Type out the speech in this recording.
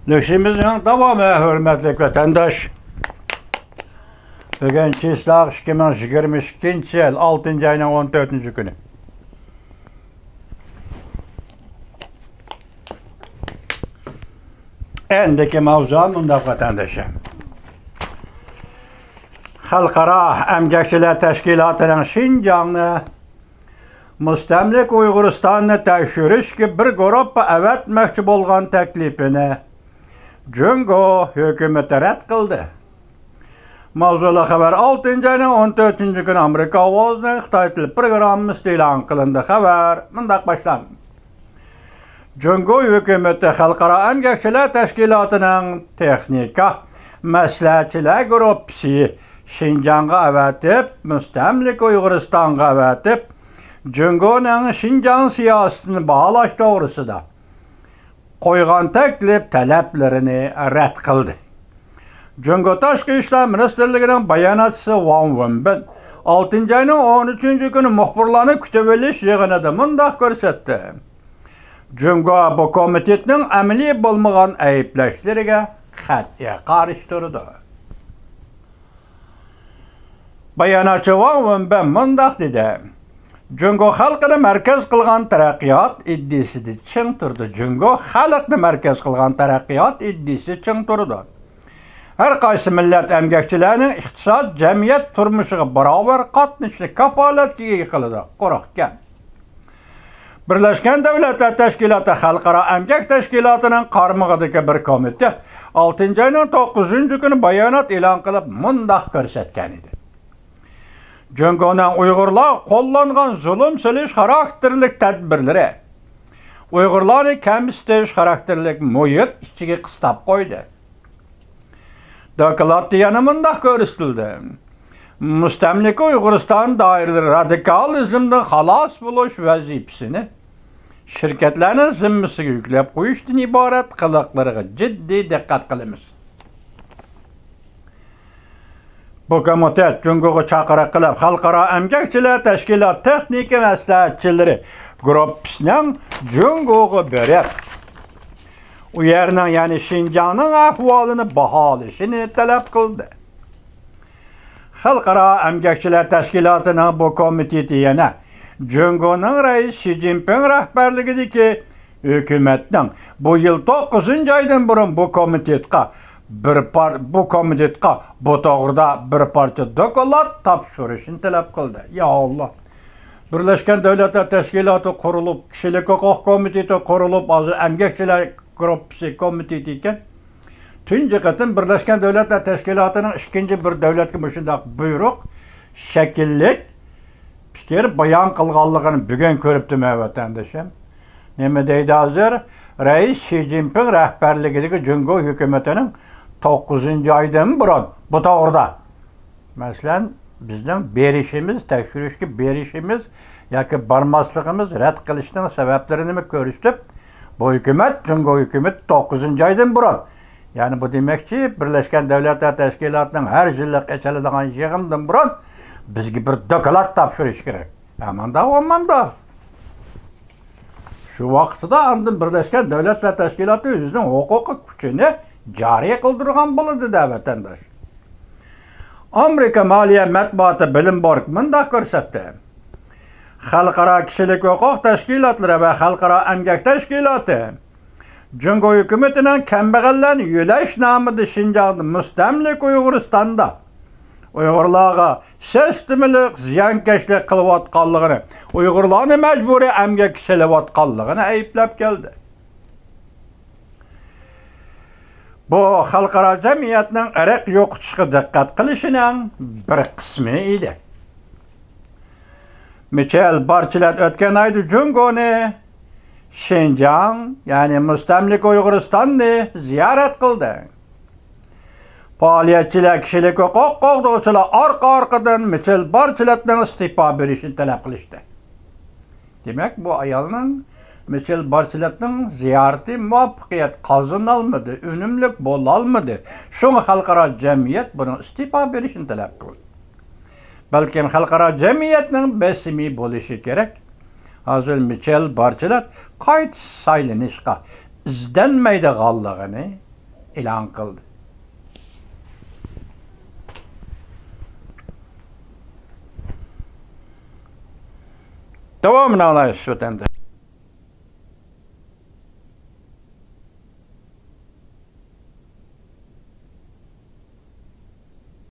Lüşimizin davamı hürmetli vatandaş. Bugün Çislak 2022 yıl 6. ayının 14. günü. Endiki mavzuam bunda vatandaşım. Xalqara Əmgəkçilər Təşkilatının Şinjanı Müstəmlik Uyğuristanını təşkürüş ki bir qrup əvətməkçi bolğan təklifini Cungo hökuməti rədd qıldı. Mavzulu xəbər 6. ayının 14. günü Amerika Ovazının Xitay dili proqramı elan qılındı. Xəbər mündaq başlandı. Cungo hökuməti Xalqara Əmgəkçilər Təşkilatının texnika məsləhətçilər qrupu Şinjan'a əvətib, müstəmlik Uyğuristan'a əvətib, Cungo'nun Şinjan siyasetini bağlaş doğrusu da qoyğan təklif tələblərini rədd qıldı. Cungo Təşqi İşlər Ministerliğinin bayanatçısı Wang Wenbin 6. ayının 13. günü muxbirlarını kütübeliş yığınıda mündaq görsətdi. Cungo bu komitetinin əmli bolmağan əyibləşlərinə qəti qarşı durdu. Bayanatçı Wang Wenbin mündaq dedi. Cungo xalqını mərkəz qılğan tərəqqiyat iddisidir çın turdu. Cungo xalqını mərkəz qılğan tərəqqiyat iddisi çın turdu. Hər qaysı millət əmgəkçilərinin iqtisad, cəmiyyət turmuşuğa bərabər qatnışlı kafalətki yıqılıdı. Qoraqkən. Birləşmiş Dövlətlər Təşkilatı Xalqara Əmgək Təşkilatının qarmığıdakı bir komitə 6. ayının 9. günü bayanat elan qılıb mündaq görsətkən idi. Cungo'nun Uygurlar qo'llangan zulm silish xarakterlik tadbirlari Uygurlarni kamsitish xarakterlik muhit ichiga qistab qo'ydi. Dokladda yana mundaq ko'rsatildi. Mustamlik Uyg'uriston doiralari radikalizmdan xalos bo'lish vazifasini shirkatlarning zimmasiga yuklab qo'yishdan iborat qiliqlariga jiddiy diqqat qilamiz. Bu komitet Cungo'ga chaqiriq qilib, Xalqaro Əmgəkçilər Təşkilat texnika məsləhətçiləri qrupisining Cungo'ga berib, u yerning, ya'ni Şinjanning ahvolini baholashini talab qildi. Xalqaro Əmgəkçilər Təşkilatıning bu komiteti yana Cungo'ning rais Xi Jinping rahbarligidagi hukumatning bu yil 9. aydan burun bu komitetga bu to'g'rida bir parcha doklad topshirishni talab qildi. Ya Allah. Birleşmiş Devletler Teşkilatı qurulib, kishilik huquq komiteti qurulib, hozir Əmgəkçilər Gruppasi komiteti ekan. Tunji qatim Birleşmiş Devletler Teşkilatıning ikinci bir davlatga shunday buyruq, shakllik fikr bayon qilganligini bugun ko'ribdim vatandoshim. Nima deydi hozir? Rais Xi Jinping rahbarligidagi Cungo hukumatining 9. aydan burun bu to'g'rida masalan bizning berishimiz, tekshirishga berishimiz yoki barmasligimiz, rad qilishning sabablarini ko'rishib, bu hukumat, Cungo hukumati 9. aydan burun, ya'ni bu demakchi Birleşmiş Devletler Teşkilatı'nın her yillik açıladigan yig'indan burun bizga bir doklad topshirish kerak. Amanda olmamda. Şu vaqtida andın Birleşmiş Devletler Teşkilatı o'zining huquqiy kuchini joriy qildirgan bo'ladi da vatandosh. Amerika Moliya matbuoti Bloomberg mundaq ko'rsatdi. Xalqaro kishilik huquq tashkilotlari va Xalqaro Əmgək Təşkilatı Cungo hukumatining kambag'allarni yo'lash nomida Şinjan'da mustamlik Uyg'uristonda Uyg'urlarga sistemli ziyonkashlik qilayotganligini, Uyg'urlarni majburiy əmgak qilayotganligini ayblab keldi. Bu xalqaro jamiyatning irq yo'qotishga diqqat qilishining bir qismi edi. Michel Bachelet o'tgan oyda Cungo'ni Şinjan, ya'ni mustamlik Uyg'uristonni ziyorat qildi. Faoliyatchilar, kishilik huquq qo'g'dovchilar orqa-orqadan Michel Bacheletning iste'fo berishini talab qilishdi. Demak, bu ayolning Michel Bacheletning ziyorati muvaffaqiyat qozonolmadi, unumli bo'lolmadi. Shunga xalqaro jamiyat buni iste'fo berishini talab qildi. Balkim xalqaro jamiyatning besimi bo'lishi kerak. Hozir Michel Bachelet qayta saylanishga izlanmaydiganligini e'lon qildi. Davomini olaylik o'tanda.